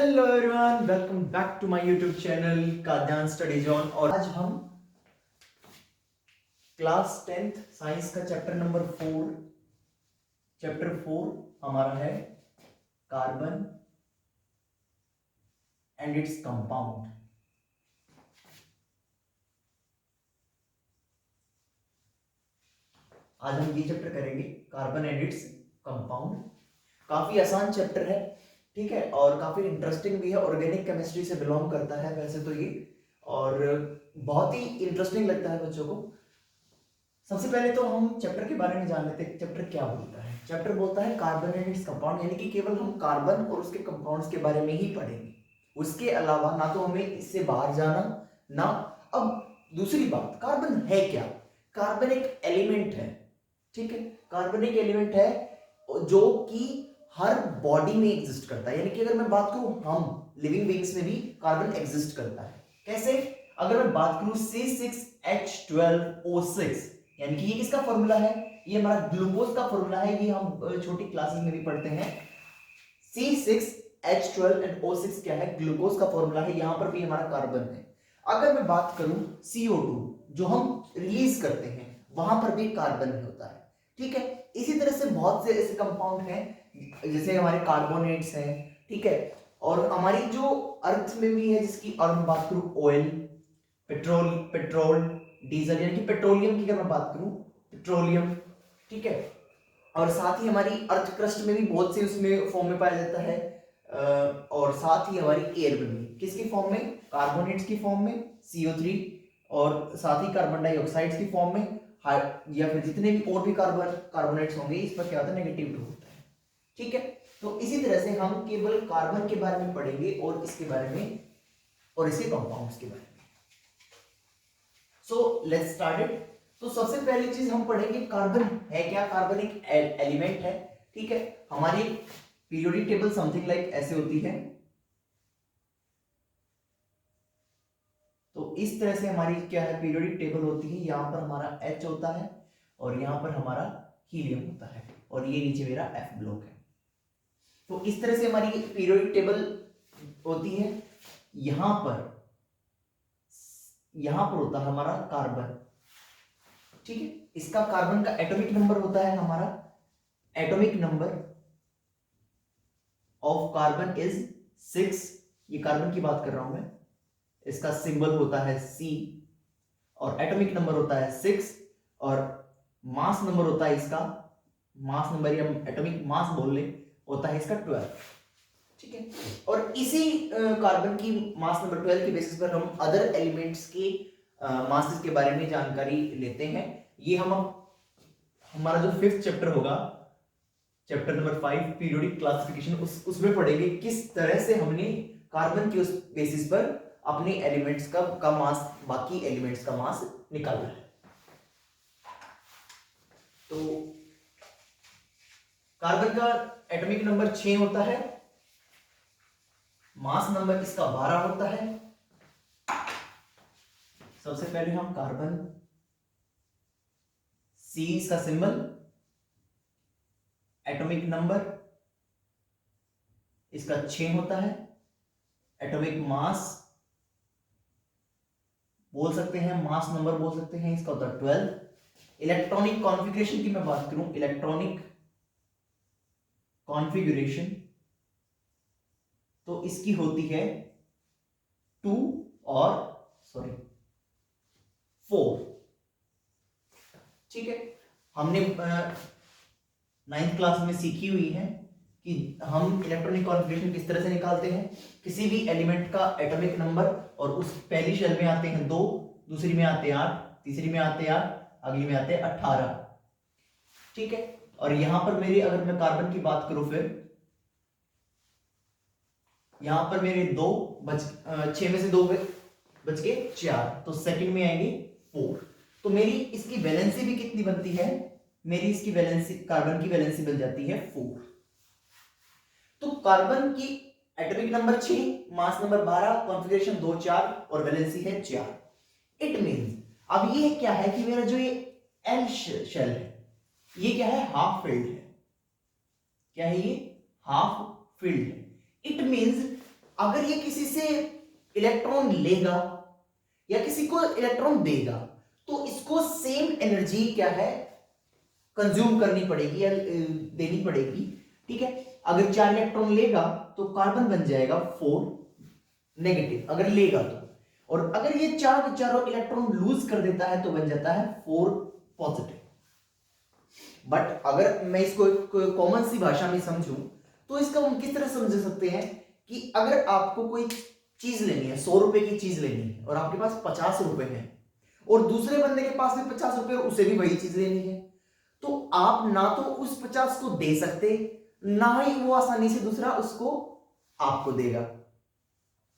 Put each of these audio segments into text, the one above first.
Hello everyone, welcome back to my YouTube channel Kadyan study zone. और आज हम class 10th science का chapter 4 हमारा है कार्बन एंड इट्स कंपाउंड। आज हम ये चैप्टर करेंगे, कार्बन एंड इट्स कंपाउंड। काफी आसान चैप्टर है, ठीक है, और काफी इंटरेस्टिंग भी है। ऑर्गेनिक केमिस्ट्री से बिलोंग करता है वैसे तो ये, और बहुत ही इंटरेस्टिंग लगता है बच्चों को। सबसे पहले तो हम चैप्टर के बारे में जान लेते हैं। चैप्टर क्या बोलता है? चैप्टर बोलता है कार्बन एंड इट्स कंपाउंड, यानी कि केवल हम कार्बन और उसके कंपाउंड्स के बारे में ही पढ़ेंगे। उसके अलावा ना तो हमें इससे बाहर जाना ना। अब दूसरी बात, कार्बन है क्या? कार्बन एक एलिमेंट है, ठीक है। कार्बन एक एलिमेंट है जो कि हर बॉडी में एग्जिस्ट करता है। यानी कि अगर मैं बात करूं, हम लिविंग बीइंग्स में भी कार्बन एग्जिस्ट करता है। कैसे? अगर मैं बात करूं C6H12O6, यानी कि ये किसका फॉर्मूला है? ये हमारा ग्लूकोज का फॉर्मूला है। ये हम छोटी क्लासेस में भी पढ़ते हैं। C6H12 एंड O6 क्या है? ग्लूकोज का फॉर्मूला है। यहां पर भी हमारा कार्बन है। अगर मैं बात करूं CO2 जो हम रिलीज करते हैं, वहां पर भी कार्बन होता है, ठीक है। इसी तरह से बहुत से ऐसे कंपाउंड हैं, जैसे हमारे कार्बोनेट्स हैं, ठीक है। और हमारी जो अर्थ में भी है, जिसकी और मैं बात करूं ऑयल, पेट्रोल, डीजल, यानी कि पेट्रोलियम की अगर मैं बात करूं, पेट्रोलियम, ठीक है। और साथ ही हमारी अर्थ क्रस्ट में भी बहुत से उसमें फॉर्म में पाया जाता है। और साथ ही हमारी एयर में भी किसकी फॉर्म में? कार्बोनेट्स की फॉर्म में CO3, और साथ ही कार्बन डाइऑक्साइड की फॉर्म में, या फिर जितने भी और भी कार्बोनेट्स होंगे, इस पर क्या होता है? नेगेटिव ग्रुप होता है, ठीक है। तो इसी तरह से हम केवल कार्बन के बारे में पढ़ेंगे और इसके बारे में और इसके कंपाउंड्स के बारे में। So let's start it. तो सबसे पहली चीज हम पढ़ेंगे, कार्बन है क्या? कार्बन एक एलिमेंट है, ठीक है। हमारी पीरियोडिक टेबल समथिंग लाइक ऐसे होती है। तो इस तरह से हमारी क्या है? पीरियोडिक टेबल होती है। यहां पर हमारा H होता है और यहां पर हमारा हीलियम होता है, और ये नीचे मेरा F ब्लॉक है। तो इस तरह से हमारी पीरियोडिक टेबल होती है। यहां पर होता है हमारा कार्बन, ठीक है। इसका कार्बन का एटॉमिक नंबर होता है, हमारा atomic number of carbon is 6। ये कार्बन की बात कर रहा हूं मैं। इसका सिंबल होता है C, और एटॉमिक नंबर होता है 6, और मास नंबर होता है इसका, मास नंबर या एटॉमिक मास बोल ले, होता है इसका 12, ठीक है। और इसी कार्बन की मास नंबर 12 के बेसिस पर हम अदर एलिमेंट्स के मासेस के बारे में जानकारी लेते हैं। ये हम हमारा जो 5th चैप्टर होगा, चैप्टर नंबर 5 पीरियोडिक क्लासिफिकेशन, उसमें पढ़ेंगे किस तरह से हमने कार्बन के उस बेसिस पर अपने एलिमेंट्स का मास, बाकी एलिमेंट्स का मास निकालना है। तो कार्बन का एटॉमिक नंबर 6 होता है, मास नंबर इसका 12 होता है। सबसे पहले हम कार्बन, C इसका सिंबल, एटॉमिक नंबर इसका 6 होता है, एटॉमिक मास बोल सकते हैं, मास नंबर बोल सकते हैं, इसका होता है 12। इलेक्ट्रॉनिक कॉन्फ़िगरेशन की मैं बात करूं, इलेक्ट्रॉनिक कॉन्फ़िगरेशन, तो इसकी होती है 2 और 4, ठीक है। हमने 9th क्लास में सीखी हुई है कि हम इलेक्ट्रॉनिक कॉन्फ़िगरेशन किस तरह से निकालते हैं। किसी भी एलिमेंट का एटॉमिक नंबर, और उस पहली शेल में आते हैं 2, दूसरी में आते हैं 8, तीसरी में आते हैं 8, अगली में आते हैं 18, ठीक है। और यहां पर मेरी, अगर मैं कार्बन की बात करूं, फिर यहां पर मेरे 6 में से 2 बच के 4, तो सेकंड में आएंगे 4। तो मेरी इसकी वैलेंसी भी कितनी बनती है? मेरी इसकी वैलेंसी, कार्बन की वैलेंसी बन जाती है 4। तो कार्बन की atomic number 6, mass number 12, configuration 2 4 और वैलेंसी है 4। इट मींस, अब ये क्या है कि मेरा जो ये एल शेल है, ये क्या है? हाफ फिल्ड है। क्या है ये? हाफ फिल्ड है। इट मींस अगर ये किसी से इलेक्ट्रॉन लेगा या किसी को इलेक्ट्रॉन देगा तो इसको सेम एनर्जी क्या है कंज्यूम करनी पड़ेगी या देनी पड़ेगी। ठीक है, अगर 4 इलेक्ट्रॉन लेगा तो कार्बन बन जाएगा 4 नेगेटिव अगर लेगा तो, और अगर ये 4 के चारों इलेक्ट्रॉन लूज कर देता है तो बन जाता है 4 पॉजिटिव। बट अगर मैं इसको कॉमन सी भाषा में समझूं तो इसका हम किस तरह समझ सकते हैं कि अगर आपको कोई चीज लेनी है, 100 रुपए की चीज लेनी है और आपके पास 50 रुपए है और दूसरे बंदे के पास भी 50 रुपए और उसे भी वही चीज लेनी है, तो आप ना तो उस 50 को दे सकते ना ही वो आसानी से दूसरा उसको आपको देगा।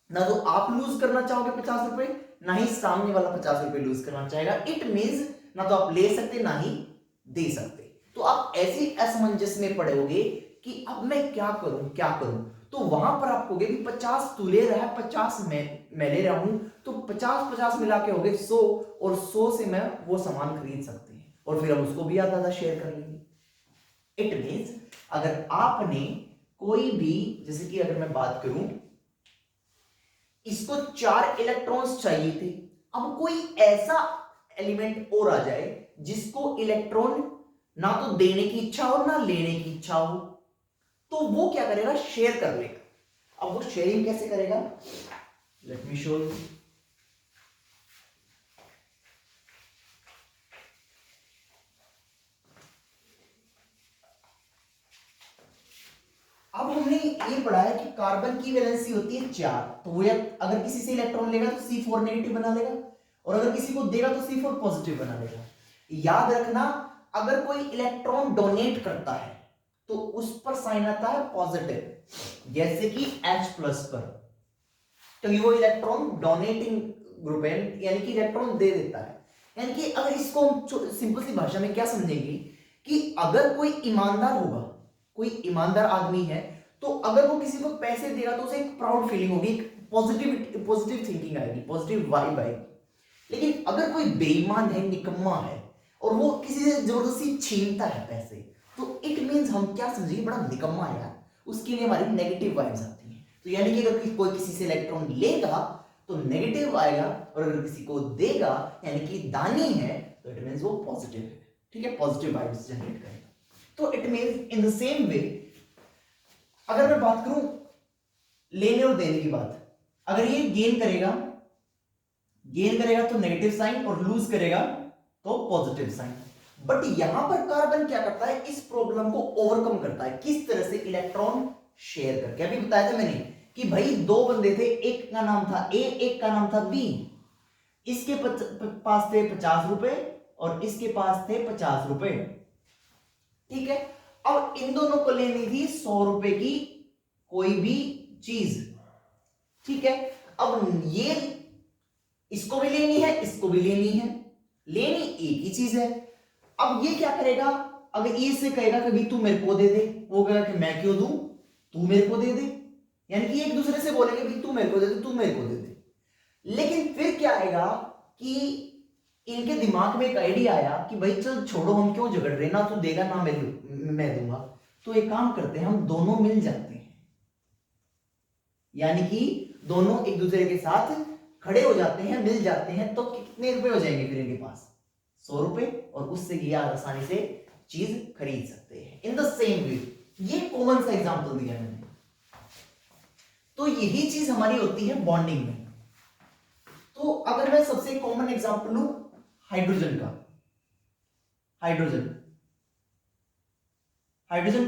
ना तो आप लूज करना चाहोगे 50 रुपए, ना ही सामने वाला 50 रुपए लूज करना चाहेगा। इट मींस ना तो आप ले सकते ना ही दे सकते। तो आप ऐसी असमंजस में पड़ोगे कि अब मैं क्या करूं, तो वहां पर आप कहोगे कि 50 तू ले रहा है, 50 मैं ले रहा हूं, तो 50-50 मिला के हो गए 100, और 100 से मैं वो सामान खरीद सकते हैं और फिर हम उसको भी आधा शेयर कर लेंगे। इट मींस अगर आपने कोई भी, जैसे कि अगर मैं बात करूं, इसको 4 इलेक्ट्रॉन्स चाहिए थे, अब कोई ऐसा एलिमेंट और आ जाए जिसको इलेक्ट्रॉन ना तो देने की इच्छा हो ना लेने की इच्छा हो, तो वो क्या करेगा, शेयर कर लेगा। अब वो शेयरिंग कैसे करेगा, लेट मी शो यू। अब हमने ये पढ़ा है कि कार्बन की वैलेंसी होती है 4, तो वो अगर किसी से इलेक्ट्रॉन लेगा तो C4 नेगेटिव बना लेगा, और अगर किसी को देगा तो C4 पॉजिटिव बना लेगा। याद रखना, अगर कोई इलेक्ट्रॉन डोनेट करता है तो उस पर साइन आता है पॉजिटिव, जैसे कि H प्लस पर, तो वो इलेक्ट्रॉन डोनेटिंग ग्रुप है, यानी कि इलेक्ट्रॉन दे देता है। यानी कि अगर इसको हम सिंपल सी भाषा में क्या समझेंगे कि अगर कोई ईमानदार होगा, कोई ईमानदार आदमी है, तो अगर वो किसी को पैसे देगा तो उसे एक प्राउड फीलिंग होगी, एक पॉजिटिव थिंकिंग आएगी, पॉजिटिव वाइब आएगी। लेकिन अगर कोई बेईमान है, निकम्मा है, और वो किसी से जबरदस्ती छीनता है पैसे, तो इट मींस हम क्या समझेंगे, बड़ा निकम्मा है यार, उसके लिए हमारी नेगेटिव वाइब्स आती हैं। तो यानी कि अगर कोई किसी से इलेक्ट्रॉन लेगा तो नेगेटिव आएगा, और अगर किसी को देगा यानी कि दानी है तो इट मींस वो पॉजिटिव है। ठीक है, पॉजिटिव वाइब्स जनरेट करेगा। तो it means in the same way, अगर मैं बात करूं लेने और देने की बात, अगर ये गेन करेगा तो नेगेटिव साइन, और लूज करेगा तो पॉजिटिव साइन। बट यहां पर कार्बन क्या करता है, इस प्रॉब्लम को ओवरकम करता है। किस तरह से, इलेक्ट्रॉन शेयर करके। अभी बताया था मैंने कि भाई 2 बंदे थे, एक का नाम था ए, एक का नाम था बी। इसके पास थे 50 रुपए और इसके पास थे 50 रुपए। ठीक है, अब इन दोनों को लेनी थी 100 रुपए की कोई भी चीज। ठीक है, अब ये इसको भी लेनी है, इसको भी लेनी है, लेनी एक ही चीज है। अब ये क्या करेगा, अगर ये से कहेगा कि भाई तू मेरे को दे दे, वो कहेगा कि मैं क्यों दूं, तू मेरे को दे दे। यानी कि एक दूसरे से बोलेंगे भाई तू मेरे को दे दे, तू मेरे को दे दे। लेकिन फिर क्या आएगा कि इनके दिमाग में एक आइडिया आया कि भाई चल छोड़ो, हम क्यों झगड़ रहे, ना तू देगा ना मैं दूंगा, तो एक काम करते हैं, हम दोनों मिल जाते हैं। यानी कि दोनों एक दूसरे के साथ खड़े हो जाते हैं, मिल जाते हैं। तो कितने रुपए हो जाएंगे फिर इनके पास, 100 रुपए, और उससे ये आसानी से चीज खरीद सकते हैं। इन द सेम वे, ये कॉमन सा एग्जांपल दिया मैंने। तो यही चीज हमारी होती है बॉन्डिंग में। तो अगर मैं सबसे कॉमन एग्जांपल लूं हाइड्रोजन का, हाइड्रोजन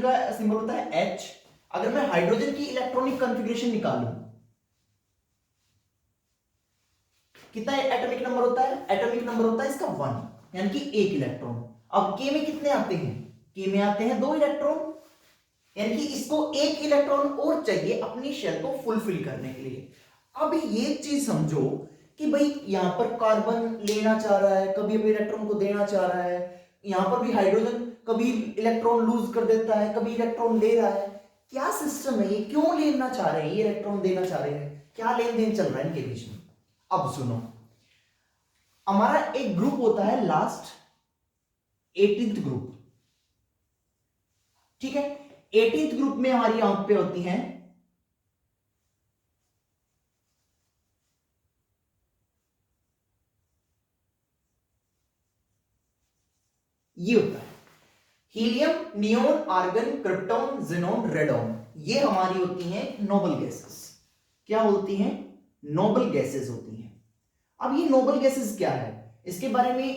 का सिंबल होता है H। अगर मैं हाइड्रोजन की इलेक्ट्रॉनिक कॉन्फ़िगरेशन निकालूं, कितना एटॉमिक नंबर होता है, एटॉमिक नंबर होता है इसका 1, यानी कि 1 इलेक्ट्रॉन। अब K में कितने आते हैं, K में आते हैं 2 इलेक्ट्रॉन, यानी कि इसको 1 इलेक्ट्रॉन और चाहिए अपनी शेल को फुलफिल करने के लिए। अब ये चीज समझो कि भाई यहां पर कार्बन लेना चाह रहा है, कभी अपने इलेक्ट्रॉन को देना चाह रहा है, यहां पर भी हाइड्रोजन कभी इलेक्ट्रॉन लूज कर देता है, कभी इलेक्ट्रॉन ले रहा है। क्या सिस्टम है ये, क्यों लेना चाह रहे हैं ये, इलेक्ट्रॉन देना चाह रहे हैं, क्या लेन देन चल रहा है इनके बीच में। अब सुनो, हमारा एक ग्रुप होता है लास्ट 18th ग्रुप। ठीक है, 18th ग्रुप में हमारी यहां पे होती हैं ये होता है helium, neon, argon, krypton, xenon, radon, ये हमारी होती हैं नोबल गैसेस। क्या होती हैं? नोबल गैसेस होती हैं। अब ये नोबल गैसेस क्या है, इसके बारे में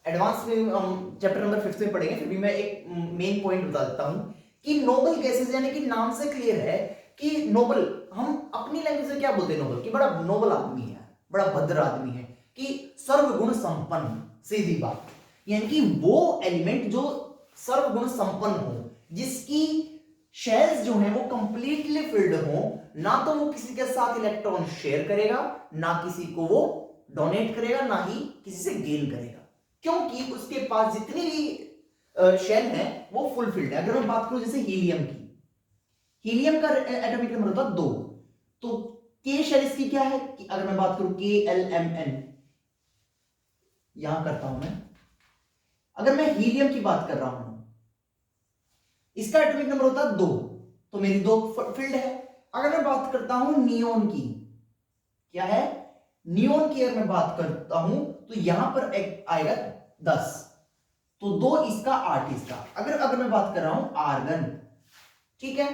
एडवांस में हम चैप्टर नंबर 5 में पढ़ेंगे, फिर भी मैं एक मेन पॉइंट बता देता हूं कि नोबल गैसेस यानी कि नाम से क्लियर है कि नोबल, हम अपनी लैंग्वेज में क्या बोलते हैं नोबल, कि बड़ा नोबल आदमी है, बड़ा भद्र आदमी है, कि सर्वगुण संपन्न, सीधी बात, यानी कि वो एलिमेंट जो सर्वगुण संपन्न हो, जिसकी शेल्स जो है वो कंप्लीटली फिल्ड हो, ना तो वो किसी के साथ इलेक्ट्रॉन शेयर करेगा, ना किसी को वो डोनेट करेगा, ना ही किसी से गेन करेगा, क्योंकि उसके पास जितनी भी शेल है वो फुलफिल्ड है। अगर मैं बात करूं जैसे हीलियम की, हीलियम का एटॉमिक नंबर होता है 2, तो के शेल इसकी क्या है कि अगर मैं बात करूं KLMN, यहां करता हूं मैं, अगर मैं हीलियम की बात कर रहा हूं, इसका एटॉमिक नंबर होता है 2, तो मेरी 2 फील्ड है। अगर मैं बात करता हूं नियोन की, क्या है, नियोन की अगर मैं बात करता हूं तो यहां पर एक आएगा 10, तो 2 इसका 8 इसका। अगर मैं बात कर रहा हूं आर्गन, ठीक है,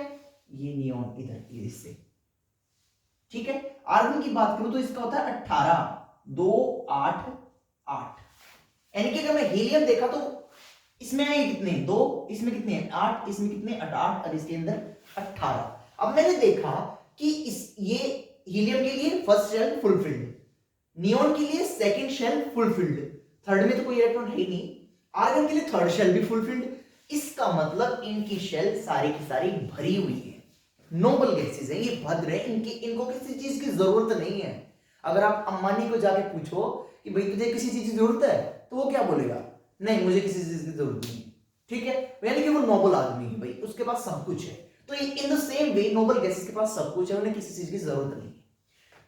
ये नियोन इधर इससे, ठीक है, आर्गन की बात करूं तो इसका होता है 18, 2 8 8, यानी कि अगर मैं हीलियम देखा तो इसमें आए कितने, 2, इसमें कितने 8, इसमें कितने 8 और इसके अंदर 18। अब मैंने देखा कि ये हीलियम के लिए फर्स्ट शेल फुलफिल्ड, नियोन के लिए सेकंड शेल फुलफिल्ड, थर्ड में तो कोई इलेक्ट्रॉन है ही नहीं, आर्गन के लिए थर्ड शेल भी फुलफिल्ड, इसका मतलब इनकी शेल सारी की सारी भरी हुई है, नोबल गैसेस है, ये भद्र है, इनको किसी चीज की जरूरत नहीं है। अगर आप अंबानी को जाके पूछो कि भाई तुझे किसी चीज की जरूरत है, तो वो क्या बोलेगा, नहीं मुझे किसी चीज की जरूरत नहीं है, ठीक है, यानी कि वो नोबल आदमी है भाई, उसके पास सब कुछ है। तो in the same way noble gases के पास सब कुछ है, उन्हें किसी चीज की जरूरत नहीं है।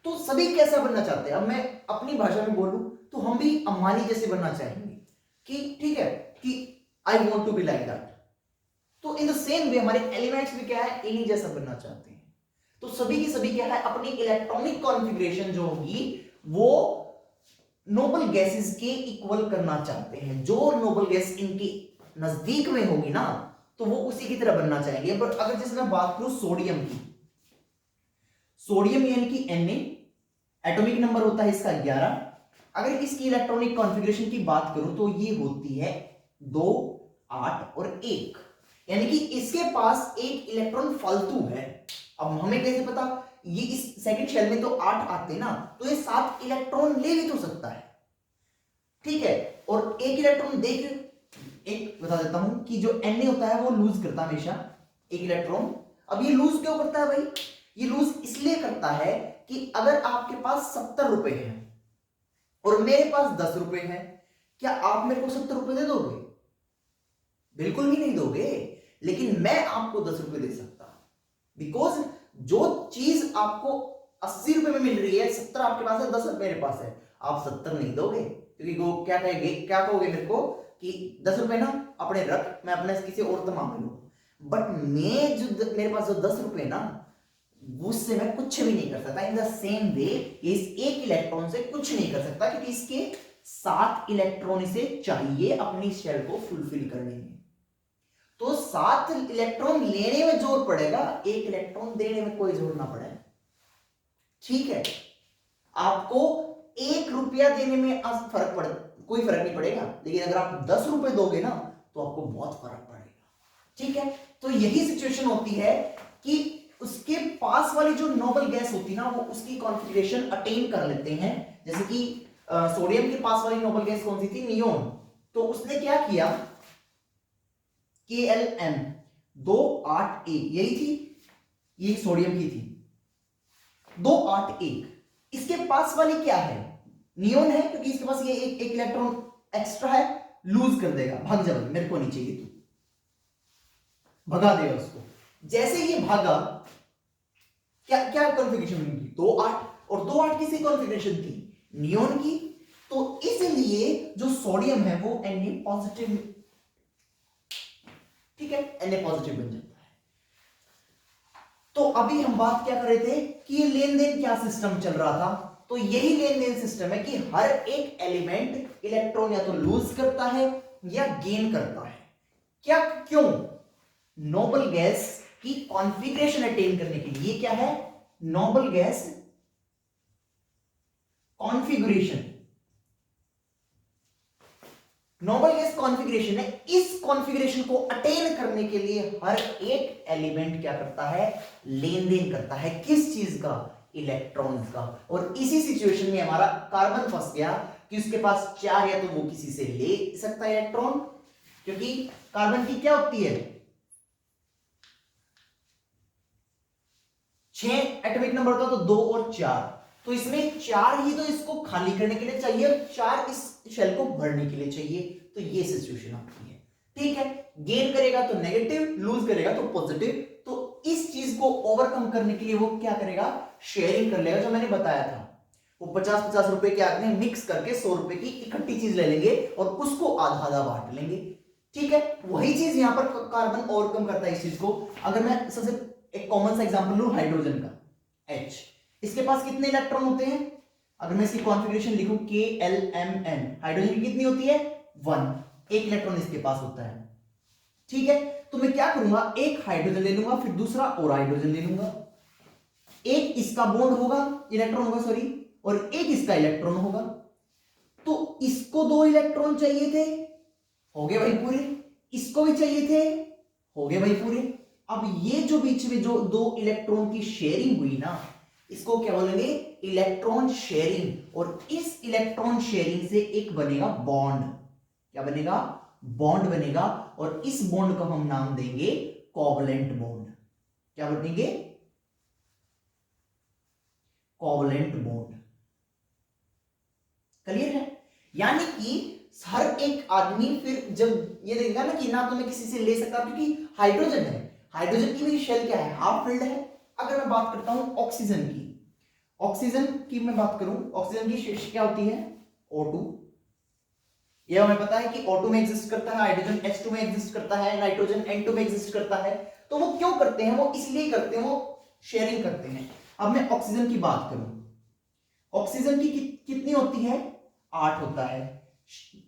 तो सभी कैसा बनना चाहते हैं, अब मैं अपनी भाषा में बोलूं तो हम भी अंबानी जैसे बनना चाहेंगे, कि ठीक है, कि I want to be like that. तो इन द सेम वे हमारे एलिमेंट्स भी क्या है, इन्हीं जैसा बनना चाहते हैं। तो सभी की सभी क्या है, अपनी इलेक्ट्रॉनिक कॉन्फ़िगरेशन जो होगी वो नोबल गैसेस के इक्वल करना चाहते हैं। जो नोबल गैस इनके नजदीक में होगी ना, तो वो उसी की तरह बनना चाहेंगे। पर अगर जैसे मैं बात करूं सोडियम की, सोडियम यानी कि Na, एटॉमिक नंबर होता है इसका 11। अगर इसकी इलेक्ट्रॉनिक कॉन्फ़िगरेशन की बात करूं तो ये होती है 2 8 और 1, यानी कि इसके पास एक इलेक्ट्रॉन फालतू है। अब हमें कैसे पता, ये इस सेकंड शेल में तो 8 आते ना, तो ये 7 इलेक्ट्रॉन ले भी तो सकता है, ठीक है, और एक इलेक्ट्रॉन देख, एक बता देता हूं कि जो Na होता है वो लूज करता है हमेशा एक इलेक्ट्रॉन। अब ये लूज क्यों करता है भाई, ये लूज इसलिए करता है कि अगर आपके पास 70 रुपए हैं और मेरे पास 10 रुपए हैं, क्या आप मेरे को 70 रुपए दे दोगे? बिल्कुल भी नहीं दोगे, लेकिन मैं आपको 10 रुपए दे सकता हूं, बिकॉज जो चीज आपको 80 रुपए में मिल रही है, 70 आपके पास है, 10 मेरे पास है, आप 70 नहीं दोगे, क्योंकि वो क्या कहेंगे, क्या कहोगे मेरे को कि 10 रुपए ना अपने रख, मैं अपने किसी और से मांग लूं। बट मैं जो मेरे पास जो 10 रुपए ना, उससे मैं कुछ भी नहीं कर सकता। इन द सेम वे इस एक इलेक्ट्रॉन से कुछ नहीं कर सकता, क्योंकि इसके 7 इलेक्ट्रॉन इसे चाहिए अपनी शेल को फुलफिल करने में। तो 7 इलेक्ट्रॉन लेने में जोर पड़ेगा, 1 इलेक्ट्रॉन देने में कोई जोर ना पड़े, ठीक है। आपको 1 रुपया देने में कोई फर्क नहीं पड़ेगा, लेकिन अगर आप 10 रुपए दोगे ना, तो आपको बहुत फर्क पड़ेगा, ठीक है। तो यही सिचुएशन होती है कि उसके पास वाली जो नोबल गैस होती ना, वो उसकी कॉन्फ़िगरेशन अटेन कर लेते हैं। जैसे कि सोडियम के पास वाली नोबल गैस कौन सी थी, नियोन, तो उसने क्या किया, KLM 281, यही थी, ये सोडियम की थी 281। इसके पास वाली क्या है, नियोन है, क्योंकि इसके पास ये एक इलेक्ट्रॉन एक्स्ट्रा है, लूज कर देगा, भाग जा, मेरे को नहीं चाहिए, तू भगा देगा उसको। जैसे ये भागा, क्या क्या कॉन्फ़िगरेशन होगी, 2 8, और 2 8 किसी कॉन्फ़िगरेशन थी, नियोन की, तो इसलिए जो सोडियम है वो Na पॉजिटिव, ठीक है, Na पॉजिटिव बन जाता है। तो अभी हम बात क्या कर रहे थे कि ये लेन देन क्या सिस्टम चल रहा था, तो यही लेन देन सिस्टम है कि हर एक एलिमेंट इलेक्ट्रॉन या तो लूज करता है या गेन करता है। क्या, क्यों? नोबल गैस की कॉन्फ़िगरेशन अटेन करने के लिए क्या है? Noble gas configuration, noble gas configuration है। इस कॉन्फ़िगरेशन को अटेन करने के लिए हर एक एलिमेंट क्या करता है? लेन देन करता है। किस चीज का? इलेक्ट्रॉन्स का। और इसी सिचुएशन में हमारा कार्बन फंस गया कि उसके पास 4 या तो वो किसी से ले सकता है इलेक्ट्रॉन, क्योंकि कार्बन की क्या होती है? 6 एटॉमिक नंबर होता तो 2 और 4, तो इसमें 4 ही तो इसको खाली करने के लिए चाहिए और 4 इस शेल को भरने के लिए चाहिए। तो ये सिचुएशन आती है। ठीक है, गेन करेगा तो नेगेटिव, लूज करेगा तो पॉजिटिव। तो इस चीज को ओवरकम करने के लिए वो क्या करेगा? शेयरिंग कर लेगा। जो मैंने बताया था, वो 50-50 रुपए के आदमी मिक्स करके 100 रुपए की इकट्ठी चीज ले लेंगे और उसको आधा आधा बांट लेंगे। ठीक है, वही चीज यहां पर कार्बन ओवरकम करता है इस चीज को। अगर मैं सबसे एक कॉमन सा एग्जांपल लूं, हाइड्रोजन का, H, इसके पास कितने इलेक्ट्रॉन होते हैं? अगर मैं इसकी कॉन्फ़िगरेशन लिखूं KLMN, हाइड्रोजन की कितनी होती है? 1, एक इलेक्ट्रॉन इसके पास होता है। ठीक है, तो मैं क्या करूंगा? एक हाइड्रोजन ले लूंगा, फिर दूसरा और हाइड्रोजन ले लूंगा। एक इसका बॉन्ड होगा, इलेक्ट्रॉन होगा सॉरी, और एक इसका इलेक्ट्रॉन होगा। तो इसको 2 इलेक्ट्रॉन चाहिए थे, हो गए भाई पूरे। इसको भी चाहिए थे, हो गए भाई पूरे। अब ये जो बीच में जो 2 इलेक्ट्रॉन की शेयरिंग हुई ना, इसको क्या बोलेंगे? Electron sharing. और इस इलेक्ट्रॉन शेयरिंग से एक बनेगा बॉन्ड। क्या बनेगा? बॉन्ड बनेगा। और इस बॉन्ड को हम नाम देंगे कोवलेंट बॉन्ड। क्या बनेंगे? Covalent bond. क्लियर है? यानी कि हर एक आदमी फिर जब ये देखेगा ना कि ना तो मैं किसी से ले सकता, क्योंकि हाइड्रोजन है, हाइड्रोजन की भी शेल क्या है? हाफ फिल्ड है। अगर मैं बात करता हूं ऑक्सीजन की, ऑक्सीजन की मैं बात करूं, ऑक्सीजन की शेल क्या होती है? O2। ये हमें पता है कि O2 में एग्जिस्ट करता है, हाइड्रोजन H2 में एग्जिस्ट करता है, नाइट्रोजन N2 में एग्जिस्ट करता है। तो वो क्यों करते हैं? वो इसलिए करते हैं, वो शेयरिंग करते हैं। अब मैं ऑक्सीजन की बात करूं, ऑक्सीजन की कितनी होती है? 8 होता है।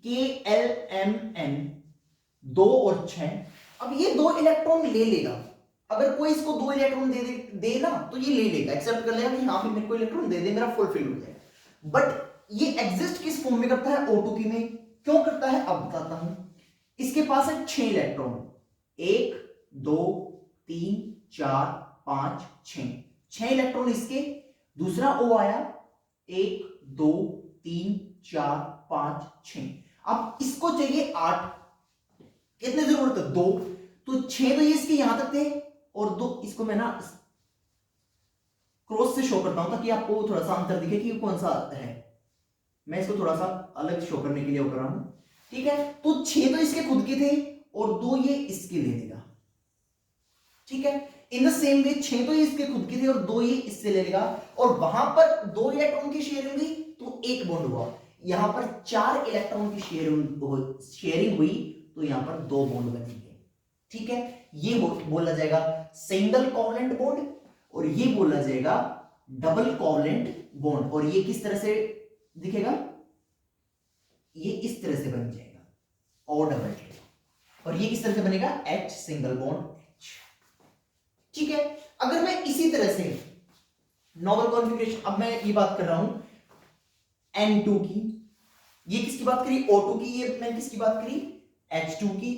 KLMN 2 और 6। अब ये 2 इलेक्ट्रॉन ले लेगा। अगर कोई इसको 2 इलेक्ट्रॉन दे ना, तो ये ले लेगा, एक्सेप्ट कर लेगा कि हाँ भी मेरे को इलेक्ट्रॉन दे दे, मेरा फुलफिल हो जाए। बट ये एग्जिस्ट किस फॉर्म में करता है? O2 में। क्यों करता है अब बताता हूं। इसके पास है 6 इलेक्ट्रॉन, 1 2 3 4 5 6, 6 इलेक्ट्रॉन इसके। दूसरा O आया, 1 2 3 4 5 6। अब इसको चाहिए 8, कितने जरूरत है? 2। तो 6 तो ये इसके यहां तक थे, और 2 इसको मैं ना क्रॉस से शो करता हूं ताकि आपको थोड़ा सा अंतर दिखे कि कौन सा है। मैं इसको थोड़ा सा अलग शो करने के लिए कर रहा हूं। ठीक है, तो 6 तो इसके खुद के थे और 2 ये इसके ले लेगा। ठीक है, इन द सेम वे 6 तो ये इसके खुद के थे और 2 ये इससे ले लेगा। और वहां पर 2 इलेक्ट्रॉन की शेयरिंग हुई तो एक बॉन्ड हुआ। यहां पर 4 इलेक्ट्रॉन की शेयरिंग हुई तो यहां पर 2 बॉन्ड बनेंगे। ठीक है, ये बोला जाएगा सिंगल कोवलेंट बॉन्ड, और ये बोला जाएगा डबल कोवलेंट बॉन्ड। और ये किस तरह से दिखेगा? ये इस तरह से बन जाएगा O डबल। और ये किस तरह से बनेगा? H single bond H। ठीक है, अगर मैं इसी तरह से नोबल कॉन्फ़िगरेशन, अब मैं ये बात कर रहा हूं N2 की, ये किसकी बात करी? O2 की। ये मैं किसकी बात करी? H2 की।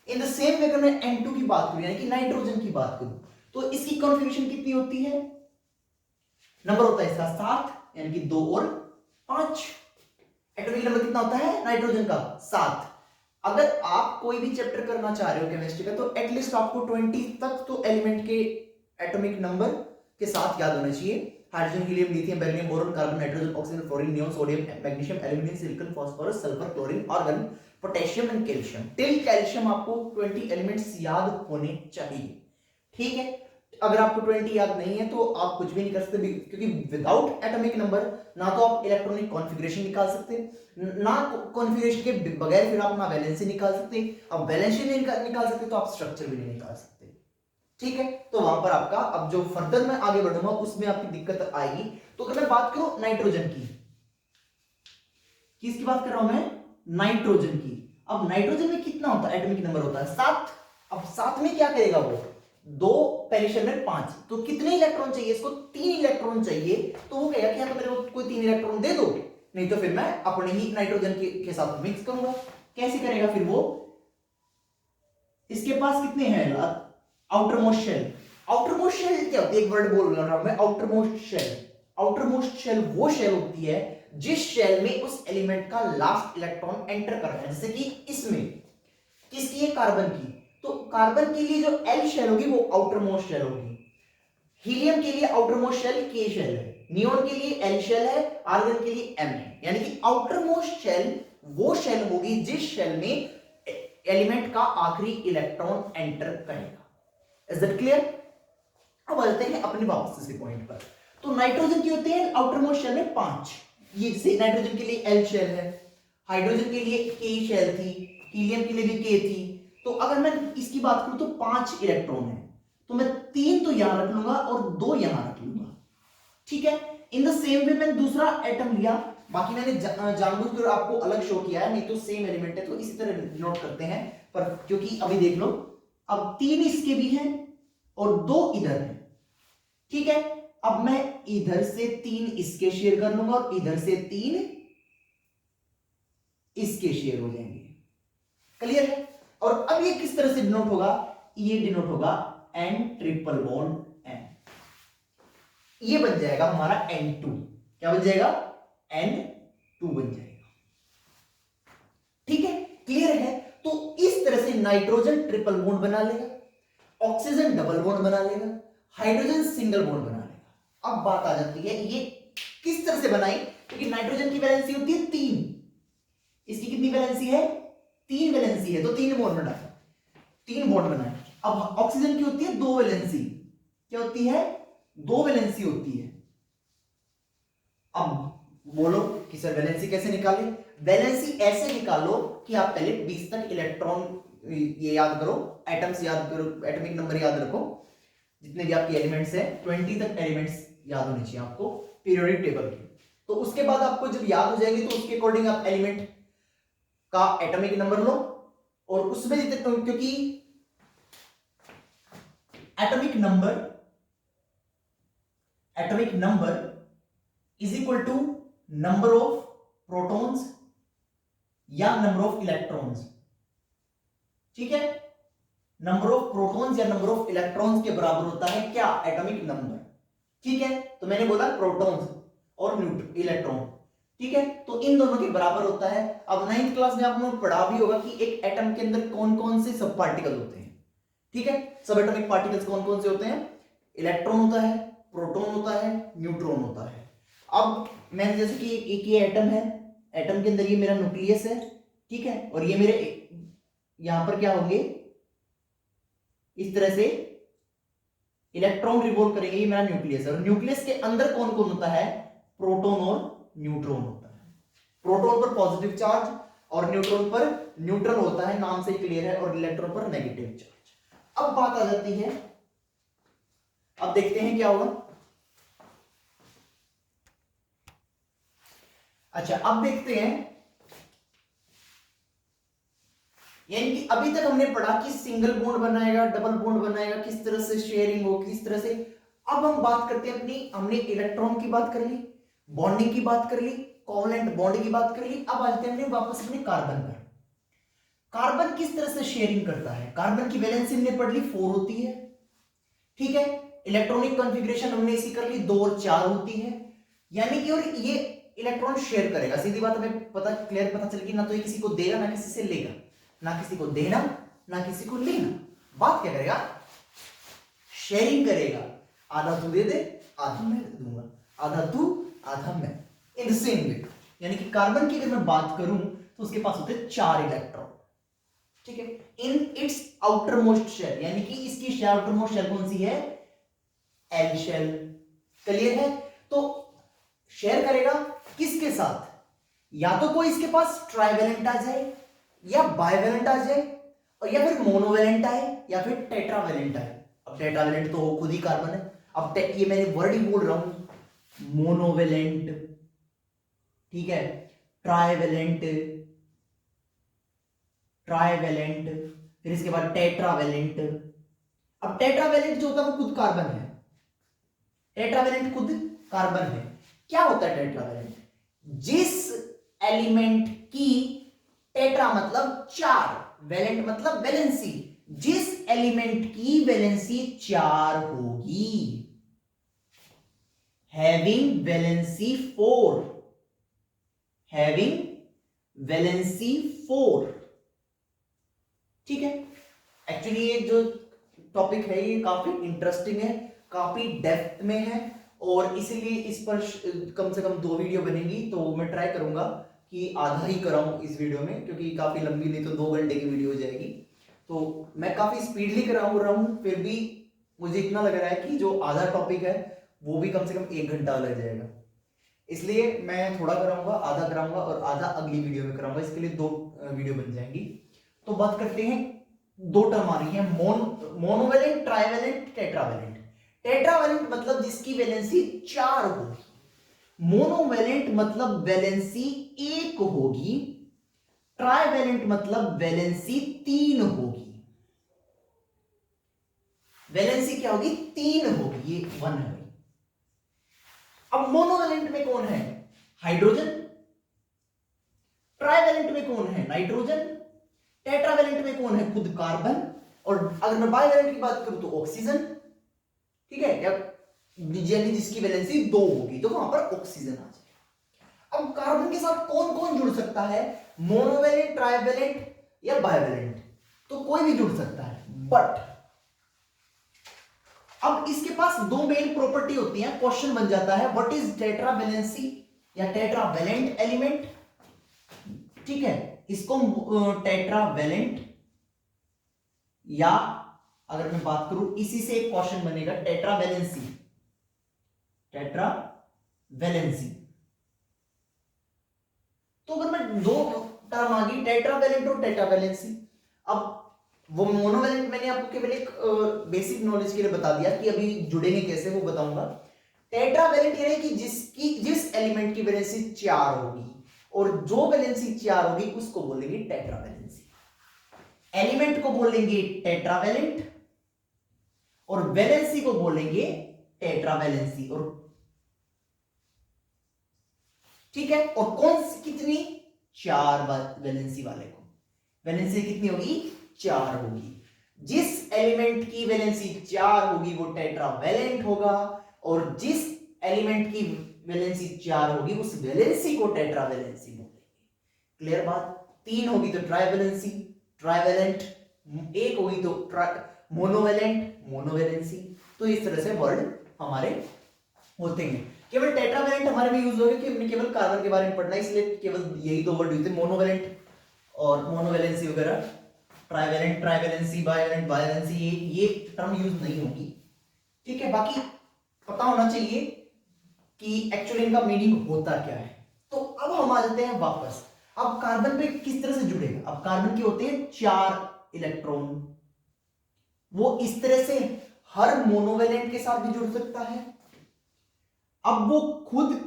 इन द सेम वे अगर मैं N2 की बात करूं, यानी कि नाइट्रोजन की बात करूं, तो इसकी कॉन्फ़िगरेशन कितनी होती है? नंबर होता है इसका 7, यानी कि 2 और 5। एटॉमिक नंबर कितना होता है नाइट्रोजन का? 7। अगर आप कोई भी चैप्टर करना चाह रहे हो केमिस्ट्री का, तो एटलीस्ट आपको 20 तक तो एलिमेंट के एटॉमिक नंबर के साथ याद होना चाहिए। Hydrogen, helium, lithium, beryllium, boron, carbon, nitrogen, oxygen, fluorine, neon, sodium, magnesium, aluminium, silicon, phosphorus, sulphur, chlorine, argon, potassium and calcium. Till calcium आपको 20 एलिमेंट्स याद होने चाहिए। ठीक है, अगर आपको 20 याद नहीं है तो आप कुछ भी नहीं कर सकते, क्योंकि विदाउट एटॉमिक नंबर ना तो आप इलेक्ट्रॉनिक कॉन्फ़िगरेशन निकाल सकते, ना कॉन्फ़िगरेशन के बगैर फिर आप ना वैलेंसी निकाल सकते, अब वैलेंसी नहीं निकाल सकते तो आप स्ट्रक्चर भी नहीं निकाल सकते। ठीक है, तो वहां पर आपका, अब जो फर्दर मैं आगे बढ़ूंगा उसमें आपकी दिक्कत आएगी। तो अगर मैं बात करूं नाइट्रोजन की, किसकी बात कर रहा हूं मैं? नाइट्रोजन की। अब नाइट्रोजन में कितना होता है, एटॉमिक नंबर होता है 7। अब 7 में क्या करेगा वो, 2 पहले शेल में 5, तो कितने इलेक्ट्रॉन चाहिए इसको, 3 इलेक्ट्रॉन चाहिए। तो वो कहेगा कि हाँ तो मेरे को कोई 3 इलेक्ट्रॉन दे दो, नहीं तो फिर मैं अपने ही नाइट्रोजन के साथ मिक्स करूंगा। कैसे करेगा फिर वो, इसके पास कितने हैं outermost shell. Outermost shell क्या होती है, एक वर्ड बोल रहा हूं मैं, outermost shell. Outermost shell वो शेल होती है जिस शेल में उस एलिमेंट का लास्ट इलेक्ट्रॉन एंटर कर रहा है। जैसे कि इसमें किसकी है, कार्बन की, तो कार्बन के लिए जो एल शेल होगी वो आउटर मोस्ट शेल होगी। हीलियम के लिए आउटर मोस्ट शेल के शेल है, नियोन के लिए एल शेल है, आर्गन के लिए एम है। यानी कि आउटर मोस्ट शेल वो शेल होगी जिस शेल में एलिमेंट का आखिरी इलेक्ट्रॉन एंटर करेगा। Is that clear. अब आते हैं अपने वापस से पॉइंट पर। तो नाइट्रोजन की होते हैं आउटर मोस्ट शेल में 5, ये जैसे नाइट्रोजन के लिए एल शेल है, हाइड्रोजन के लिए के शेल थी, हीलियम के लिए भी के थी। तो अगर मैं इसकी बात करूं तो 5 इलेक्ट्रॉन है, तो मैं 3 तो यहां रख लूंगा और 2 यहां रख लूंगा, ठीक है। इन द सेम वे मैंने दूसरा एटम लिया, बाकी मैंने जानबूझकर आपको अलग शो किया है, नहीं तो सेम एलिमेंट है तो इसी तरह नोट करते हैं। पर क्योंकि अभी देख लो, अब 3 इसके भी हैं और 2 इधर हैं, ठीक है। अब मैं इधर से 3 इसके शेयर कर लूंगा और इधर से 3 इसके शेयर हो जाएंगे, क्लियर है। और अब ये किस तरह से डिनोट होगा, ये डिनोट होगा एन ट्रिपल बॉन्ड एन, ये बन जाएगा हमारा N2। क्या बन जाएगा, N2 बन जाएगा, ठीक है, क्लियर है। तो इस तरह से नाइट्रोजन ट्रिपल बॉन्ड बना लेगा, ऑक्सीजन डबल बॉन्ड बना लेगा, हाइड्रोजन सिंगल बॉन्ड बना लेगा। अब बात आ जाती है ये किस तरह से बनाई, क्योंकि नाइट्रोजन की वैलेंसी होती है 3, इसकी कितनी वैलेंसी है, 3 वैलेंसी है, तो 3 बॉन्ड बना, 3 बॉन्ड बनाए। अब ऑक्सीजन की होती है 2 वैलेंसी, क्या होती है, 2 वैलेंसी होती है। अब बोलो कि सर वैलेंसी कैसे निकाले, वैलेंसी ऐसे निकालो कि आप पहले 20 तक इलेक्ट्रॉन ये याद करो, एटम्स याद करो, एटॉमिक नंबर याद रखो, जितने भी आपके एलिमेंट्स हैं 20 तक एलिमेंट्स याद होने चाहिए आपको पीरियोडिक टेबल के। तो उसके बाद आपको जब याद हो जाएंगे तो उसके अकॉर्डिंग आप एलिमेंट का एटॉमिक नंबर लो, और उसमें जितने, क्योंकि atomic number is equal to number of protons या नंबर ऑफ इलेक्ट्रॉन्स, ठीक है। नंबर ऑफ प्रोटॉन्स या नंबर ऑफ इलेक्ट्रॉन्स के बराबर होता है क्या, एटॉमिक नंबर, ठीक है। तो मैंने बोला प्रोटॉन्स और इलेक्ट्रॉन, ठीक है, तो इन दोनों के बराबर होता है। अब 9th क्लास में आपने पढ़ा भी होगा कि एक एटम के अंदर कौन कौन से सब पार्टिकल होते हैं, ठीक है। सब एटॉमिक पार्टिकल्स कौन कौन से होते हैं, इलेक्ट्रॉन होता है, प्रोटॉन होता है, न्यूट्रॉन होता है। अब मैंने जैसे कि एक ये एटम है, एटम के अंदर ये मेरा न्यूक्लियस है, ठीक है, और ये मेरे यहां पर क्या होंगे, इस तरह से इलेक्ट्रॉन रिवॉल्व करेंगे, ये मेरा न्यूक्लियस है, और न्यूक्लियस के अंदर कौन कौन होता है, प्रोटॉन और न्यूट्रॉन होता है। प्रोटॉन पर पॉजिटिव चार्ज और न्यूट्रॉन पर न्यूट्रल होता है, नाम से ही क्लियर है, और इलेक्ट्रॉन पर नेगेटिव चार्ज। अब बात आ जाती है, अब देखते हैं क्या होगा। अच्छा अब देखते हैं, यानी कि अभी तक हमने पढ़ा कि सिंगल बॉन्ड बनाएगा, डबल बॉन्ड बनाएगा, किस तरह से शेयरिंग हो, किस तरह से। अब हम बात करते हैं अपनी, हमने इलेक्ट्रॉन की बात कर ली, बॉन्डिंग की बात कर ली, कोवलेंट बॉन्ड की बात कर ली। अब आते हैं वापस अपने कार्बन पर। कार्बन किस तरह से शेयरिंग करता है, कार्बन की वैलेंसी हमने पढ़ ली 4 होती है, ठीक है। इलेक्ट्रॉनिक कॉन्फ़िगरेशन हमने इसी कर ली 2 और 4 होती है, यानी कि और ये इलेक्ट्रॉन शेयर करेगा। सीधी बात हमें पता क्लियर पता चल गई ना, तो ये किसी को देगा ना किसी से लेगा, ना किसी को देना ना किसी को लेना। बात क्या करेगा, शेयरिंग करेगा, आधा तू दे दे आधा मैं दे दूंगा, आधा तू आधा मैं, इन द सेम वे। यानी कि कार्बन की अगर मैं बात करूं तो उसके पास होते 4 इलेक्ट्रॉन, ठीक है, in its outermost shell, यानी कि इसकी आउटर मोस्ट शेल कौन सी है, एल शेल, क्लियर है। तो शेयर करेगा किसके साथ, या तो कोई इसके पास ट्राइवेलेंट आ जाए या बाइवेलेंट आ जाए, और या फिर मोनोवेलेंट आए या फिर टेट्रावेलेंट आए। अब टेट्रावेलेंट तो खुद ही कार्बन है, अब ये मैंने वर्ड ही बोल रहा हूं, मोनोवेलेंट, ठीक है, ट्राइवेलेंट, ट्राइवेलेंट, फिर इसके बाद टेट्रावेलेंट। अब टेट्रावेलेंट जो होता है वो खुद कार्बन है, टेट्रावेलेंट खुद कार्बन है। क्या होता है टेट्रावेलेंट? जिस एलिमेंट की, टेट्रा मतलब चार, वैलेंट मतलब वैलेंसी, जिस एलिमेंट की वैलेंसी 4 होगी, हैविंग वैलेंसी 4, हैविंग वैलेंसी 4। ठीक है, एक्चुअली ये जो टॉपिक है ये काफी इंटरेस्टिंग है, काफी डेप्थ में है, और इसीलिए इस पर कम से कम 2 वीडियो बनेगी। तो मैं ट्राई करूंगा कि आधा ही कराऊं इस वीडियो में, क्योंकि काफी लंबी, नहीं तो 2 घंटे की वीडियो हो जाएगी। तो मैं काफी स्पीडली कराऊं रहा हूं, फिर भी मुझे इतना लग रहा है कि जो आधा टॉपिक है वो भी कम से कम 1 घंटा लग जाएगा। इसलिए मैं थोड़ा कराऊंगा, आधा कराऊंगा और आधा अगली वीडियो में कराऊंगा। इसके लिए 2 वीडियो बन जाएंगी। तो बात करते हैं, 2 टर्म आ रही है, मोनोवेलेंट, ट्राइवेलेंट, टेट्रावेलेंट। टेट्रावेलेंट मतलब जिसकी वैलेंसी 4 होगी, मोनोवेलेंट मतलब वैलेंसी 1 होगी, ट्राइवेलेंट मतलब वैलेंसी 3 होगी। वैलेंसी क्या होगी? 3 होगी, ये 1 है। अब मोनोवेलेंट में कौन है? हाइड्रोजन। ट्राइवेलेंट में कौन है? नाइट्रोजन। टेट्रावेलेंट में कौन है? खुद कार्बन। और अगर मैं बाइवेलेंट की बात करूं तो ऑक्सीजन। ठीक है, या जिसकी वैलेंसी 2 होगी तो वहां पर ऑक्सीजन आ जाएगा। अब कार्बन के साथ कौन कौन जुड़ सकता है? मोनोवेलेंट, ट्राइवेलेंट या बाइवेलेंट, तो कोई भी जुड़ सकता है। बट अब इसके पास 2 मेन प्रॉपर्टी होती है। क्वेश्चन बन जाता है, व्हाट इज टेट्रावेलेंसी या टेट्रावेलेंट एलिमेंट। ठीक है, इसको टेट्रावेलेंट, या अगर मैं बात करूं इसी से एक क्वेश्चन बनेगा, टेट्रावेलेंसी, टेट्रावेलेंसी। तो अगर मैं 2 टर्म आ गई, टेट्रावेलेंट और टेट्रावेलेंसी। अब वो मोनोवेलेंट मैंने आपको केवल एक बेसिक नॉलेज के लिए बता दिया कि अभी जुड़ेंगे कैसे वो बताऊंगा। टेट्रावेलेंट यानी कि जिस एलिमेंट की वैलेंसी 4 होगी, और जो वैलेंसी 4 होगी उसको बोलेंगे टेट्रावेलेंसी। एलिमेंट को बोलेंगे टेट्रावेलेंट और वैलेंसी को बोलेंगे टेट्रावेलेंसी। और ठीक है, और कौन सी कितनी? 4 वैलेंसी वाले को। वैलेंसी कितनी होगी? 4 होगी। जिस एलिमेंट की वैलेंसी 4 होगी वो टेट्रावेलेंट होगा, और जिस एलिमेंट की वैलेंसी 4 होगी उस वैलेंसी को टेट्रावेलेंसी बोलेंगे। क्लियर बात? 3 होगी तो ट्राइवेलेंसी, ट्राइवेलेंट, 1 होगी तो मोनोवेलेंट, मोनोवेलेंसी। तो इस तरह से वर्ड हमारे होते हैं। केवल टेट्रावेलेंट हमारे में यूज हो गया कि हमने केवल कार्बन के बारे में पढ़ना है, इसलिए केवल यही 2 वर्ड यूज है, मोनोवेलेंट और मोनोवेलेंसी वगैरह। ट्राइवेलेंट, ट्राइवेलेंसी, बाइवेलेंट, बाइवेलेंसी, ये टर्म यूज नहीं होगी। ठीक है, बाकी पता होना चाहिए कि एक्चुअली इनका मीनिंग होता क्या है। तो अब हम आ जाते हैं वापस, अब कार्बन पे किस तरह से जुड़ेगा। अब कार्बन के होते हैं 4 इलेक्ट्रॉन, वो इस तरह से हर मोनोवेलेंट के साथ भी जुड़ सकता है। अब वो खुद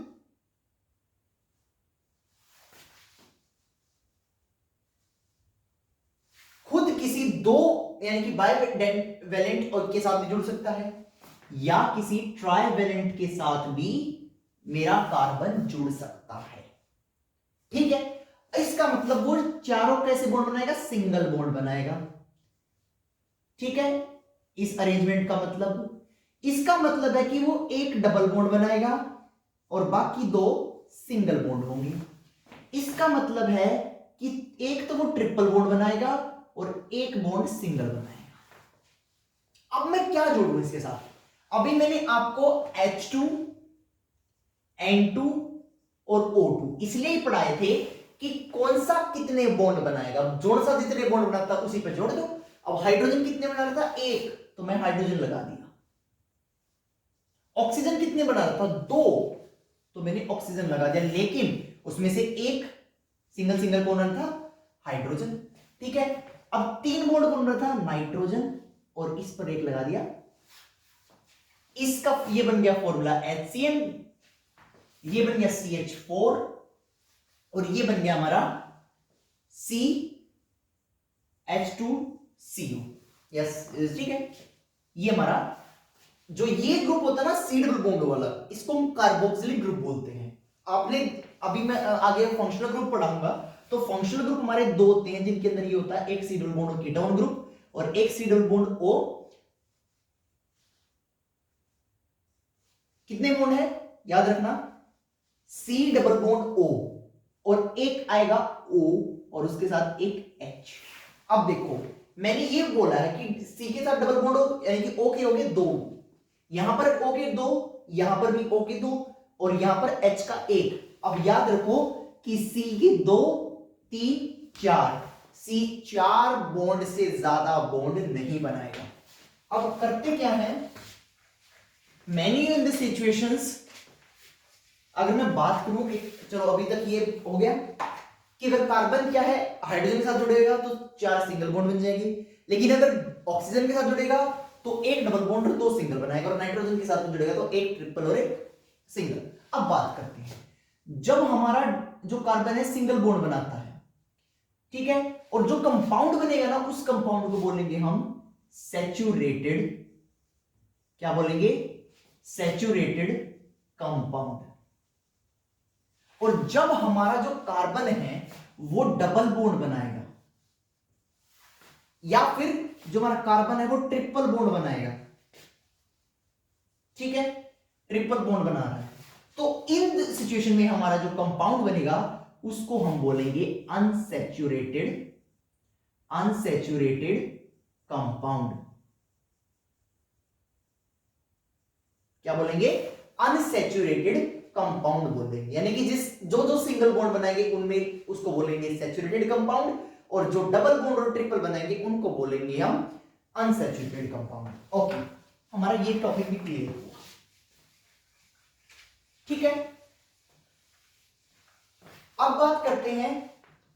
किसी 2 यानी कि बाइवेलेंट और के साथ भी जुड़ सकता है, या किसी ट्राइवेलेंट के साथ भी मेरा कार्बन जुड़ सकता है। ठीक है, इसका मतलब वो चारों कैसे बॉन्ड बनाएगा? सिंगल बॉन्ड बनाएगा। ठीक है, इस अरेंजमेंट का मतलब, इसका मतलब है कि वो एक डबल बॉन्ड बनाएगा और बाकी 2 सिंगल बॉन्ड होंगे। इसका मतलब है कि एक तो वो ट्रिपल बॉन्ड बनाएगा और एक बॉन्ड सिंगल बनाएगा। अब मैं क्या जोड़ूं इसके साथ? अभी मैंने आपको H2, N2 और O2 इसलिए ही पढ़ाए थे कि कौन सा कितने बॉन्ड बनाएगा। जोड़ सा जितने बॉन्ड बनाता उसी पे जोड़ दो। अब हाइड्रोजन कितने बना रहा था? 1, तो मैं हाइड्रोजन लगा दिया। ऑक्सीजन कितने बना रहा था? 2, तो मैंने ऑक्सीजन लगा दिया, लेकिन उसमें से एक सिंगल सिंगल कौन था? हाइड्रोजन। ठीक है, अब 3 बॉन्ड कौन रहा था? नाइट्रोजन, और इस पर एक लगा दिया। इसका ये बन गया फॉर्मूला HCl, ये बन गया CH4, और ये बन गया हमारा C H2CO। यस, ठीक है। ये हमारा जो ये ग्रुप होता है ना सी डबल बॉन्ड वाला, इसको हम कार्बोक्सिलिक ग्रुप बोलते हैं। आपने अभी मैं आगे फंक्शनल ग्रुप पढ़ाऊंगा, तो फंक्शनल ग्रुप हमारे दो होते हैं जिनके अंदर ये होता है, एक C double bond ketone group और एक सी डबल बॉन्ड O। कितने बॉन्ड है याद रखना, सी डबल बॉन्ड O और एक आएगा O और उसके साथ एक H। अब देखो मैंने ये बोला है कि C के साथ डबल बॉन्ड हो, यानी कि O के हो गए दो, यहां पर O के दो, यहां पर भी O के दो और यहां पर H का एक। अब याद रखो कि C के दो, तीन, चार, C चार बॉन्ड से ज्यादा बॉन्ड नहीं बनाएगा। अब करते क्या है, मैनी इन द सिचुएशंस, अगर मैं बात करूं, चलो अभी तक ये हो गया कि अगर कार्बन क्या है हाइड्रोजन के साथ जुड़ेगा तो चार सिंगल बॉन्ड बन जाएगी, लेकिन अगर ऑक्सीजन के साथ जुड़ेगा तो एक डबल बॉन्ड और दो सिंगल बनाएगा, और नाइट्रोजन के साथ जुड़ेगा तो एक ट्रिपल और एक सिंगल। अब बात करते हैं, जब हमारा जो कार्बन है सिंगल बॉन्ड बनाता है, ठीक है, और जो कंपाउंड बनेगा ना उस कंपाउंड को बोलेंगे हम सैचुरेटेड, क्या बोलेंगे, सैचुरेटेड कंपाउंड। और जब हमारा जो कार्बन है वो डबल बॉन्ड बनाएगा, या फिर जो हमारा कार्बन है वो ट्रिपल बॉन्ड बनाएगा, ठीक है, ट्रिपल बॉन्ड बना रहा है, तो इन सिचुएशन में हमारा जो कंपाउंड बनेगा उसको हम बोलेंगे अनसैचुरेटेड, अनसैचुरेटेड कंपाउंड। क्या बोलेंगे, अनसैचुरेटेड कंपाउंड बोलेंगे, यानी कि जो जो सिंगल बॉन्ड बनाएंगे उनमें उसको बोलेंगे सैचुरेटेड कंपाउंड, और जो डबल बॉन्ड और ट्रिपल बनाएंगे उनको बोलेंगे हम अनसैचुरेटेड कंपाउंड। ओके, हमारा ये टॉपिक भी क्लियर हुआ, ठीक है। अब बात करते हैं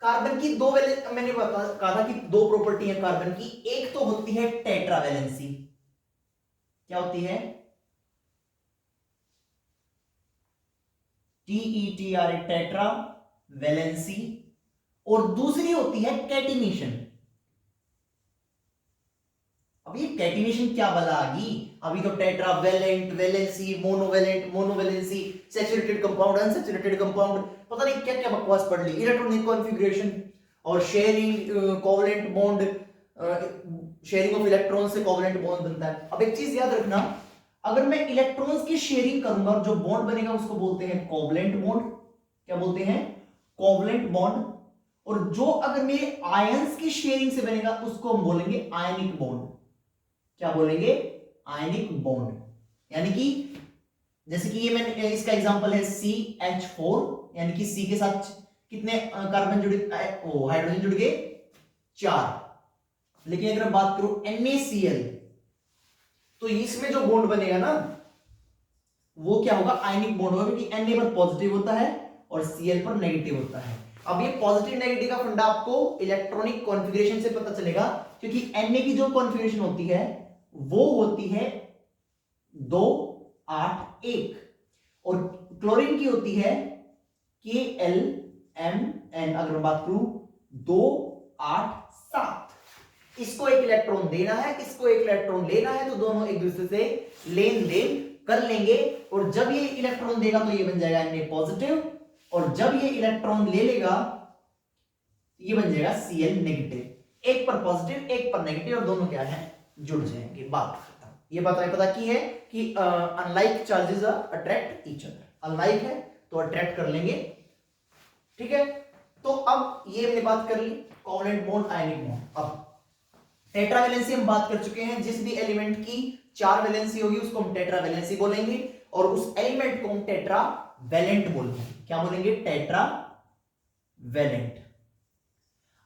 कार्बन की दो मैंने कहा था कि दो प्रॉपर्टी है कार्बन की, एक तो होती है टेट्रावैलेंसी, क्या होती है, TETRA, टेट्रा वैलेंसी, और दूसरी होती है कैटिनेशन। अब ये कैटिनेशन क्या बला आ गई, अभी तो tetravalent, valency, monovalent, monovalency, saturated compound, unsaturated compound, पता नहीं क्या क्या बकवास पढ़ ली, इलेक्ट्रॉनिक कॉन्फ़िगरेशन और sharing, covalent bond, sharing of electron से कोवलेंट बॉन्ड बनता है। अब एक चीज याद रखना, अगर मैं इलेक्ट्रॉन्स की शेयरिंग करूंगा और जो बॉन्ड बनेगा उसको बोलते हैं कोवलेंट बॉन्ड, क्या बोलते हैं, कोवलेंट बॉन्ड, और जो अगर मेरे आयंस की शेयरिंग से बनेगा उसको हम बोलेंगे आयनिक बॉन्ड, क्या बोलेंगे, आयनिक बॉन्ड। यानी कि जैसे कि ये मैंने इसका एग्जांपल है CH4, यानी कि C के साथ कितने कार्बन जुड़े, हाइड्रोजन जुड़ गए, 4। लेकिन अगर बात करूं NaCl, तो इसमें जो बॉन्ड बनेगा ना वो क्या होगा, आयनिक बॉन्ड होगा, क्योंकि Na पर पॉजिटिव होता है और Cl पर नेगेटिव होता है। अब ये पॉजिटिव नेगेटिव का फंडा आपको इलेक्ट्रॉनिक कॉन्फ़िगरेशन से पता चलेगा, क्योंकि Na की जो कॉन्फ़िगरेशन होती है वो होती है 2 8 1, और क्लोरीन की होती है KLMN, अगर मैं बात करूं 2 8 7। इसको एक इलेक्ट्रॉन देना है, इसको एक इलेक्ट्रॉन लेना है, तो दोनों एक दूसरे से लेन देन कर लेंगे, और जब ये इलेक्ट्रॉन देगा तो ये बन जाएगा Na पॉजिटिव, और जब ये इलेक्ट्रॉन ले लेगा ये बन जाएगा Cl नेगेटिव, एक पर पॉजिटिव एक पर नेगेटिव, और दोनों क्या है, जुड़ जाएंगे। बात खत्म। ये बात हमें पता की है कि unlike charges attract each other, unlike है तो अट्रैक्ट कर लेंगे, ठीक है। तो अब ये हमने बात कर ली कोवलेंट बॉन्ड, आयनिक बॉन्ड। अब टेट्रा वैलेंसी हम बात कर चुके हैं, जिस भी एलिमेंट की 4 वैलेंसी होगी उसको हम टेट्रा वैलेंसी बोलेंगे, और उस एलिमेंट को हम टेट्रा वैलेंट बोलेंगे, क्या बोलेंगे, टेट्रा वैलेंट।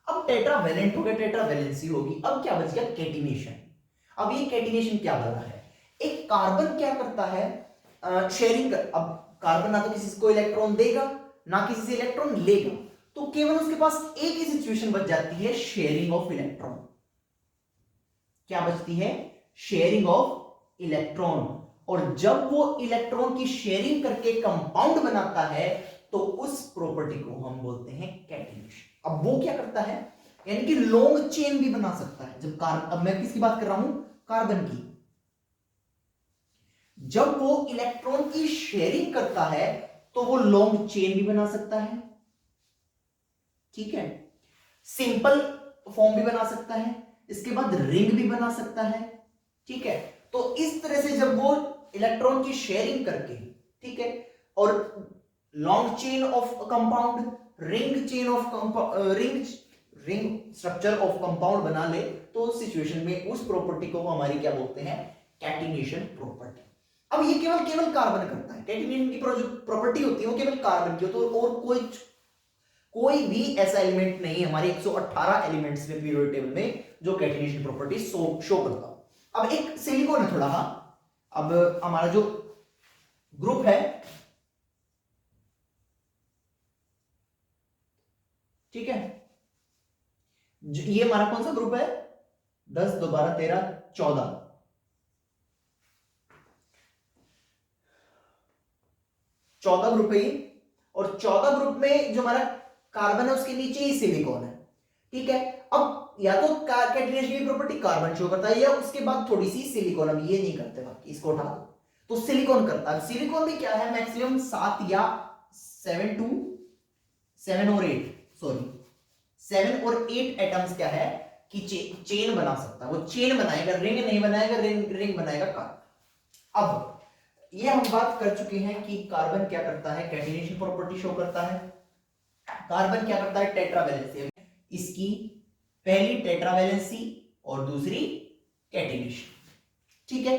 अब टेट्रा वैलेंट हो गया, टेट्रा वैलेंसी होगी, अब क्या बच गया, कैटिनेशन। अब ये कैटिनेशन क्या बना है, एक कार्बन क्या करता है, शेयरिंग कर, अब कार्बन ना तो किसी को इलेक्ट्रॉन देगा ना किसी से इलेक्ट्रॉन लेगा, तो केवल उसके पास एक ही सिचुएशन बच जाती है, शेयरिंग ऑफ इलेक्ट्रॉन। क्या बचती है, शेयरिंग ऑफ इलेक्ट्रॉन, और जब वो इलेक्ट्रॉन की शेयरिंग करके कंपाउंड बनाता है तो उस प्रॉपर्टी को हम बोलते हैं कैटिनेशन। अब वो क्या करता है, यानी कि लॉन्ग चेन भी बना सकता है। जब अब मैं किसकी बात कर रहा हूं, कार्बन की। जब वो इलेक्ट्रॉन की शेयरिंग करता है तो वो लॉन्ग चेन भी बना सकता है, ठीक है, सिंपल फॉर्म भी बना सकता है, इसके बाद रिंग भी बना सकता है, ठीक है। तो इस तरह से जब वो इलेक्ट्रॉन की शेयरिंग करके, ठीक है, और long chain of compound, ring chain of ring structure of compound बना ले, तो उस सिचुएशन में उस प्रॉपर्टी को हमारी क्या बोलते हैं, कैटिनेशन प्रॉपर्टी। अब ये केवल कार्बन करता है, कैटिनेशन की जो प्रॉपर्टी होती है वो केवल कार्बन की होती है, और कोई भी ऐसा एलिमेंट नहीं है हमारे 118 एलिमेंट्स में पीरियोडिक टेबल में जो कैटिनेशन प्रॉपर्टी शो करता हो। अब एक सिलिकॉन है थोड़ा, अब हमारा जो ग्रुप है, ठीक है, ये हमारा कौन सा ग्रुप है, 10 2 12 13 14 ग्रुप है ये। और 14 ग्रुप में जो हमारा कार्बन है उसके नीचे ही सिलिकॉन है, ठीक है। अब या तो कैटिनेशन की प्रॉपर्टी कार्बन शो करता है या उसके बाद थोड़ी सी सिलिकॉन, अब ये नहीं करते, बाकी इसको उठा दो, तो सिलिकॉन करता है। सिलिकॉन में क्या है, मैक्सिमम 7 या 7 और 8, सॉरी 7 और 8 एटम्स क्या है कि चेन बना सकता है, वो चेन बनाएगा, रिंग नहीं बनाएगा, रिंग बनाएगा कार्बन। अब ये हम बात कर चुके हैं कि कार्बन क्या करता है, कैटिनेशन प्रॉपर्टी शो करता है। कार्बन क्या करता है, टेट्रावैलेंसी, इसकी पहली टेट्रावैलेंसी और दूसरी कैटिनेशन, ठीक है।